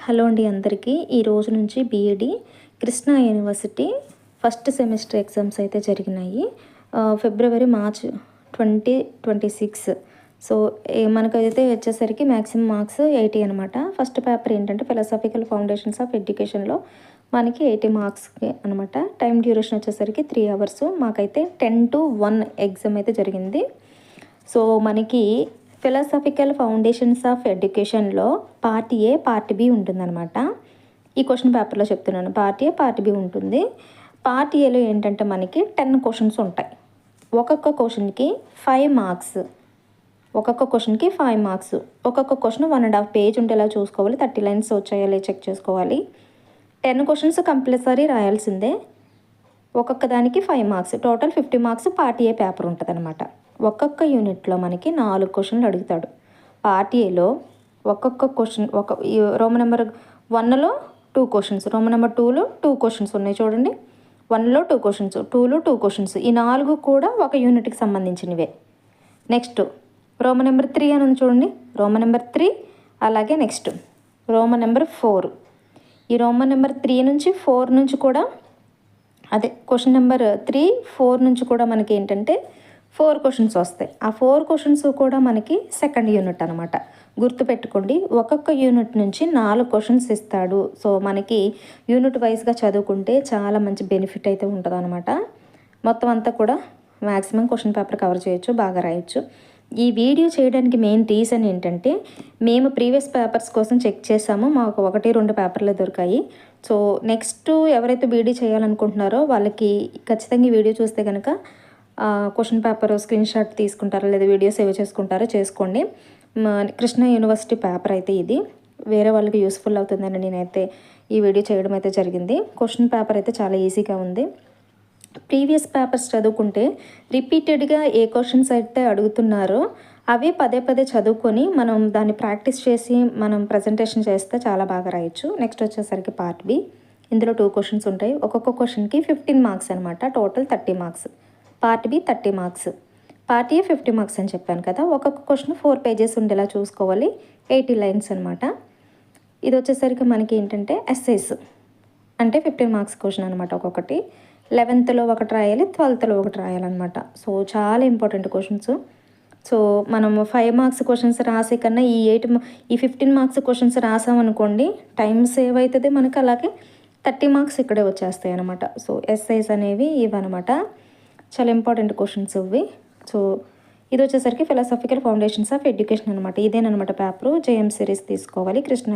Hello అండి అందరికీ. ఈ రోజు నుంచి BEd Krishna university first semester exams అయితే జరిగినాయి. ఫిబ్రవరి మార్చ్ 2026. సో మనకైతే వచ్చేసరికి మ్యాక్సిమం మార్క్స్ 80 అనమాట. ఫస్ట్ పేపర్ ఏంటంటే ఫిలాసఫికల్ ఫౌండేషన్స్ ఆఫ్ ఎడ్యుకేషన్లో మనకి 80 మార్క్స్కి అనమాట. టైం డ్యూరేషన్ వచ్చేసరికి 3 hours. మాకైతే 10 to 1 ఎగ్జామ్ అయితే జరిగింది. సో మనకి ఫిలాసఫికల్ ఫౌండేషన్స్ ఆఫ్ ఎడ్యుకేషన్లో పార్ట్ ఏ పార్ట్ బి ఉంటుందన్నమాట. ఈ క్వశ్చన్ పేపర్లో చెప్తున్నాను. పార్ట్ ఏ పార్ట్ బి ఉంటుంది. పార్ట్ ఏలో ఏంటంటే మనకి 10 క్వశ్చన్స్ ఉంటాయి. ఒక్కొక్క క్వశ్చన్కి 5 మార్క్స్. ఒక్కొక్క క్వశ్చన్కి 5 మార్క్స్. ఒక్కొక్క క్వశ్చన్ 1.5 పేజ్ ఉండేలా చూసుకోవాలి. 30 lines వచ్చాయో చెక్ చేసుకోవాలి. 10 క్వశ్చన్స్ కంపల్సరీ రాయాల్సిందే. ఒక్కొక్క దానికి 5 మార్క్స్. టోటల్ 50 మార్క్స్ పార్ట్ ఏ పేపర్ ఉంటుంది అనమాట. ఒక్కొక్క యూనిట్లో మనకి 4 క్వశ్చన్లు అడుగుతాడు. పార్ట్ ఏలో ఒక్కొక్క క్వశ్చన్ రోమన్ నెంబర్ 1లో 2 క్వశ్చన్స్, రోమన్ నెంబర్ 2లో 2 క్వశ్చన్స్ ఉన్నాయి చూడండి. 1లో 2 క్వశ్చన్స్, 2లో 2 క్వశ్చన్స్. ఈ 4 కూడా ఒక యూనిట్కి సంబంధించినవే. నెక్స్ట్ రోమన్ నెంబర్ 3 అని ఉంది చూడండి. రోమన్ నెంబర్ 3 అలాగే నెక్స్ట్ రోమన్ నెంబర్ 4. ఈ రోమన్ నెంబర్ 3 నుంచి 4 నుంచి కూడా అదే క్వశ్చన్ నెంబర్ 3, 4 నుంచి కూడా మనకి ఏంటంటే 4 క్వశ్చన్స్ వస్తాయి. ఆ 4 క్వశ్చన్స్ కూడా మనకి సెకండ్ యూనిట్ అనమాట. గుర్తుపెట్టుకోండి, ఒక్కొక్క యూనిట్ నుంచి 4 క్వశ్చన్స్ ఇస్తాడు. సో మనకి యూనిట్ వైజ్గా చదువుకుంటే చాలా మంచి బెనిఫిట్ అయితే ఉంటుంది అనమాట. మొత్తం అంతా కూడా మ్యాక్సిమం క్వశ్చన్ పేపర్ కవర్ చేయొచ్చు, బాగా రాయొచ్చు. ఈ వీడియో చేయడానికి మెయిన్ రీజన్ ఏంటంటే మేము ప్రీవియస్ పేపర్స్ కోసం చెక్ చేసాము. మాకు 1-2 పేపర్లు దొరికాయి. సో నెక్స్ట్ ఎవరైతే బీడీ చేయాలనుకుంటున్నారో వాళ్ళకి ఖచ్చితంగా ఈ వీడియో చూస్తే కనుక క్వశ్చన్ పేపర్ స్క్రీన్ షాట్ తీసుకుంటారో లేదా వీడియో సేవ్ చేసుకుంటారో చేసుకోండి. కృష్ణా యూనివర్సిటీ పేపర్ అయితే ఇది వేరే వాళ్ళకి యూస్ఫుల్ అవుతుందని నేనైతే ఈ వీడియో చేయడం అయితే జరిగింది. క్వశ్చన్ పేపర్ అయితే చాలా ఈజీగా ఉంది. ప్రీవియస్ పేపర్స్ చదువుకుంటే రిపీటెడ్గా ఏ క్వశ్చన్స్ అయితే అడుగుతున్నారో అవి పదే పదే చదువుకొని మనం దాన్ని ప్రాక్టీస్ చేసి మనం ప్రజెంటేషన్ చేస్తే చాలా బాగా రాయొచ్చు. నెక్స్ట్ వచ్చేసరికి పార్ట్ బి. ఇందులో 2 క్వశ్చన్స్ ఉంటాయి. ఒక్కొక్క క్వశ్చన్కి 15 మార్క్స్ అనమాట. Total 30 marks. Part B 30 marks. Part A 50 marks అని చెప్పాను కదా. ఒక్కొక్క క్వశ్చన్ 4 pages ఉండేలా చూసుకోవాలి. 80 lines అనమాట. ఇది వచ్చేసరికి మనకి ఏంటంటే ఎస్ఐస్ అంటే 15 మార్క్స్ క్వశ్చన్ అనమాట. ఒక్కొక్కటి 11thలో ఒకటి రాయాలి, 12thలో ఒకటి రాయాలన్నమాట. సో చాలా ఇంపార్టెంట్ క్వశ్చన్స్. సో మనము 5 మార్క్స్ క్వశ్చన్స్ రాసే కన్నా ఈ 15 మార్క్స్ క్వశ్చన్స్ రాసామనుకోండి టైం సేవ్ అవుతుంది మనకి. అలాగే 30 మార్క్స్ ఇక్కడే వచ్చేస్తాయి అనమాట. సో ఎస్ఐస్ అనేవి ఇవన్నమాట. చాలా ఇంపార్టెంట్ క్వశ్చన్స్ ఇవి. సో ఇది వచ్చేసరికి ఫిలాసఫికల్ ఫౌండేషన్స్ ఆఫ్ ఎడ్యుకేషన్ అనమాట. ఇదేనమాట పేపరు. జేఎం సిరీస్ తీసుకోవాలి. కృష్ణ